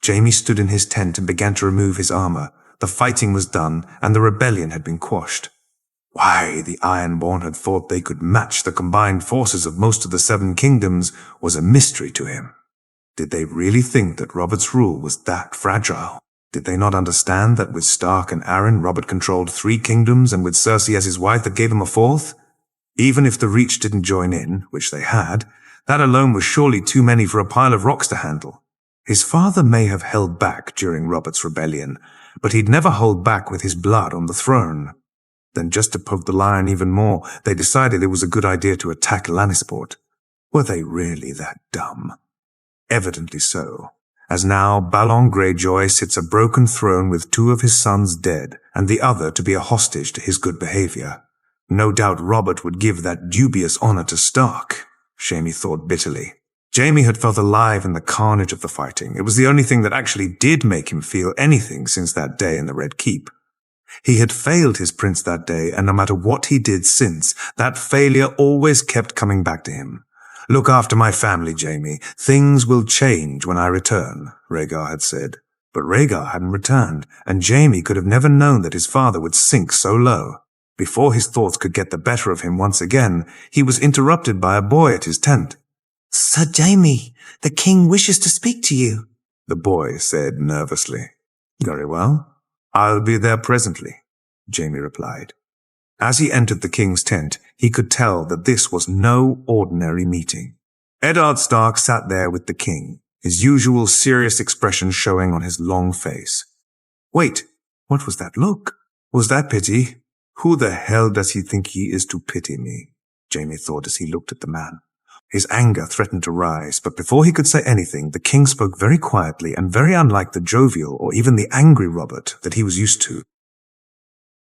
Jaime stood in his tent and began to remove his armor. The fighting was done, and the rebellion had been quashed. Why the Ironborn had thought they could match the combined forces of most of the Seven Kingdoms was a mystery to him. Did they really think that Robert's rule was that fragile? Did they not understand that with Stark and Arryn, Robert controlled 3 kingdoms, and with Cersei as his wife that gave him a 4th? Even if the Reach didn't join in, which they had, that alone was surely too many for a pile of rocks to handle. His father may have held back during Robert's rebellion, but he'd never hold back with his blood on the throne. Then just to poke the lion even more, they decided it was a good idea to attack Lannisport. Were they really that dumb? Evidently so, as now Balon Greyjoy sits a broken throne with 2 of his sons dead, and the other to be a hostage to his good behavior. No doubt Robert would give that dubious honor to Stark, Jaime thought bitterly. Jaime had felt alive in the carnage of the fighting. It was the only thing that actually did make him feel anything since that day in the Red Keep. He had failed his prince that day, and no matter what he did since, that failure always kept coming back to him. "Look after my family, Jaime. Things will change when I return," Rhaegar had said. But Rhaegar hadn't returned, and Jaime could have never known that his father would sink so low. Before his thoughts could get the better of him once again, he was interrupted by a boy at his tent. "Sir Jaime, the king wishes to speak to you," the boy said nervously. "Very well. I'll be there presently," Jaime replied. As he entered the king's tent, he could tell that this was no ordinary meeting. Eddard Stark sat there with the king, his usual serious expression showing on his long face. Wait, what was that look? Was that pity? Who the hell does he think he is to pity me? Jaime thought as he looked at the man. His anger threatened to rise, but before he could say anything, the king spoke very quietly and very unlike the jovial or even the angry Robert that he was used to.